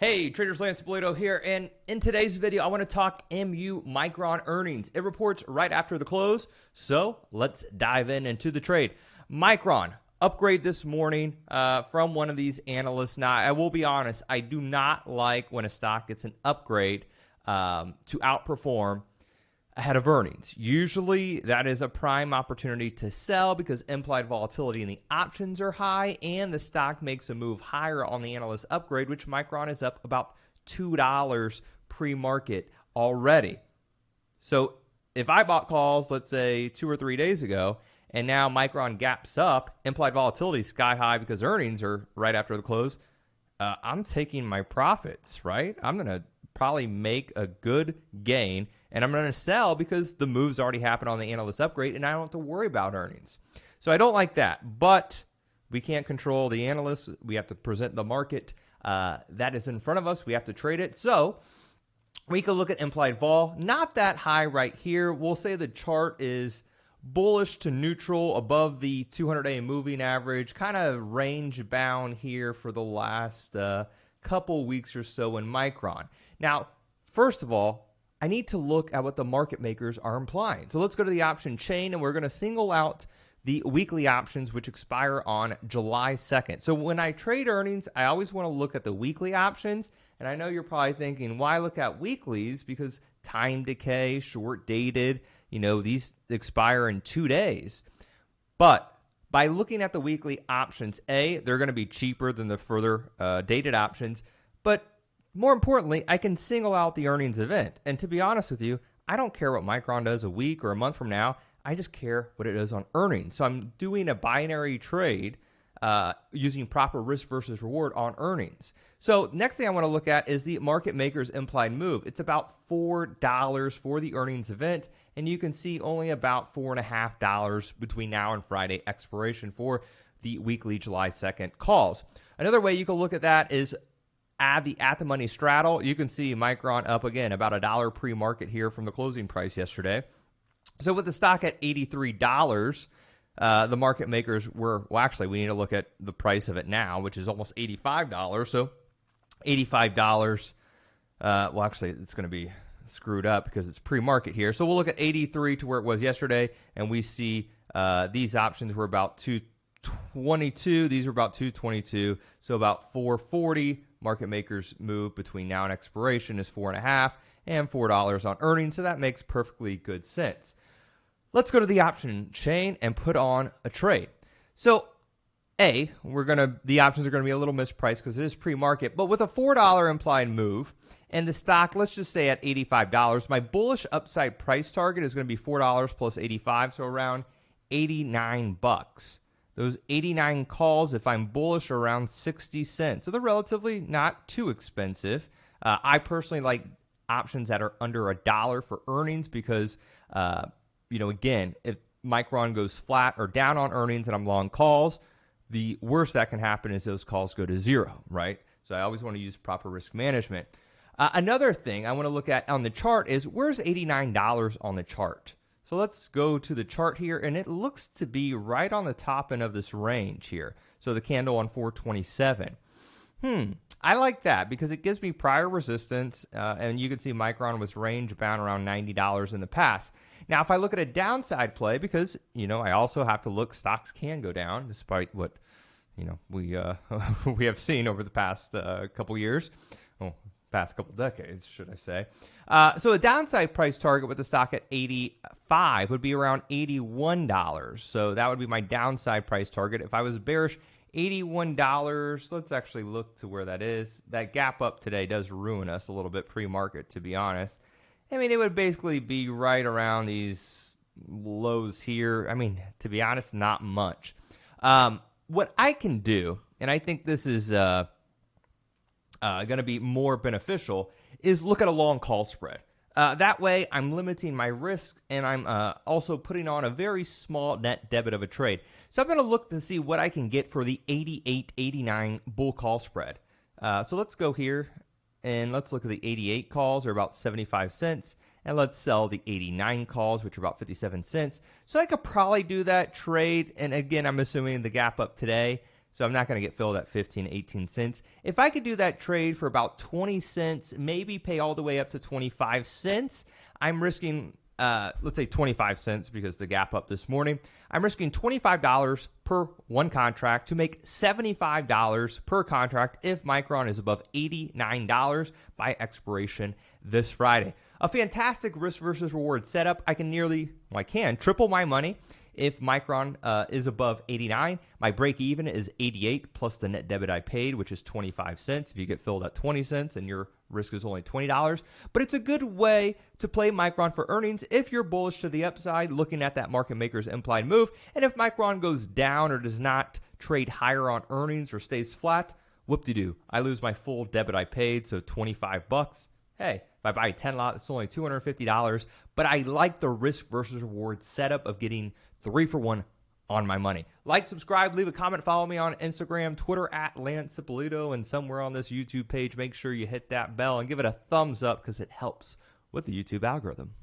Hey, traders, Lance Bolito here, and in today's video, I want to talk MU Micron earnings. It reports right after the close, so let's dive into the trade. Micron, upgrade this morning from one of these analysts. Now, I will be honest, I do not like when a stock gets an upgrade to outperform ahead of earnings. Usually that is a prime opportunity to sell because implied volatility in the options are high and the stock makes a move higher on the analyst upgrade, which Micron is up about $2 pre-market already. So if I bought calls, let's say 2 or 3 days ago, and now Micron gaps up, implied volatility sky high because earnings are right after the close, I'm taking my profits, right? I'm going to probably make a good gain, and I'm going to sell because the move's already happened on the analyst upgrade, and I don't have to worry about earnings. So I don't like that, but we can't control the analysts. We have to present the market that is in front of us. We have to trade it. So we can look at implied vol, not that high right here. We'll say the chart is bullish to neutral above the 200-day moving average, kind of range bound here for the last couple weeks or so in Micron. Now, first of all, I need to look at what the market makers are implying. So let's go to the option chain, and we're going to single out the weekly options, which expire on July 2nd. So when I trade earnings, I always want to look at the weekly options. And I know you're probably thinking, why look at weeklies? Because time decay, short dated, these expire in 2 days. But by looking at the weekly options, they're going to be cheaper than the further dated options. But more importantly, I can single out the earnings event. And to be honest with you, I don't care what Micron does a week or a month from now. I just care what it does on earnings. So I'm doing a binary trade using proper risk versus reward on earnings. So next thing I want to look at is the market maker's implied move. It's about $4 for the earnings event, and you can see only about $4.50 between now and Friday expiration for the weekly July 2nd calls. Another way you can look at that is add the at-the-money straddle. You can see Micron up again about $1 pre-market here from the closing price yesterday. So with the stock at $83, the market makers were, well, actually, we need to look at the price of it now, which is almost $85. So $85, well, actually, it's going to be screwed up because it's pre-market here. So we'll look at 83 to where it was yesterday, and we see these options were about 222. These were about 222, so about 440. Market makers move between now and expiration is 4.5 and $4 on earnings, so that makes perfectly good sense. Let's go to the option chain and put on a trade. So the options are going to be a little mispriced because it is pre-market, but with a $4 implied move and the stock, let's just say at $85, my bullish upside price target is going to be $4 plus 85, so around 89 bucks. Those 89 calls, if I'm bullish, are around 60 cents. So they're relatively not too expensive. I personally like options that are under $1 for earnings because, again, if Micron goes flat or down on earnings and I'm long calls, the worst that can happen is those calls go to zero, right? So I always want to use proper risk management. Another thing I want to look at on the chart is where's $89 on the chart? So let's go to the chart here, and it looks to be right on the top end of this range here. So the candle on 427. I like that because it gives me prior resistance, and you can see Micron was range bound around $90 in the past. Now, if I look at a downside play, because, I also have to look, stocks can go down despite what, we have seen over the past couple years. Past couple decades, should I say. So a downside price target with the stock at 85 would be around $81. So that would be my downside price target. If I was bearish, $81, let's actually look to where that is. That gap up today does ruin us a little bit pre-market, to be honest. I mean, it would basically be right around these lows here. I mean, to be honest, not much. What I can do, and I think this is going to be more beneficial, is look at a long call spread. That way, I'm limiting my risk, and I'm also putting on a very small net debit of a trade. So I'm going to look to see what I can get for the 88-89 bull call spread. So let's go here, and let's look at the 88 calls, are about 75 cents, and let's sell the 89 calls, which are about 57 cents. So I could probably do that trade, and again, I'm assuming the gap up today. So I'm not going to get filled at 15, 18 cents. If I could do that trade for about 20 cents, maybe pay all the way up to 25 cents, I'm risking, let's say 25 cents because the gap up this morning. I'm risking $25 per one contract to make $75 per contract if Micron is above $89 by expiration this Friday. A fantastic risk versus reward setup. I can triple my money if Micron is above 89. My break even is 88 plus the net debit I paid, which is 25 cents. If you get filled at 20 cents and your risk is only $20. But it's a good way to play Micron for earnings if you're bullish to the upside, looking at that market maker's implied move. And if Micron goes down or does not trade higher on earnings or stays flat, whoop-de-doo. I lose my full debit I paid, so 25 bucks. Hey, if I buy 10 lots, it's only $250, but I like the risk versus reward setup of getting 3 for 1 on my money. Like, subscribe, leave a comment, follow me on Instagram, Twitter at Lance Cipolito, and somewhere on this YouTube page, make sure you hit that bell and give it a thumbs up because it helps with the YouTube algorithm.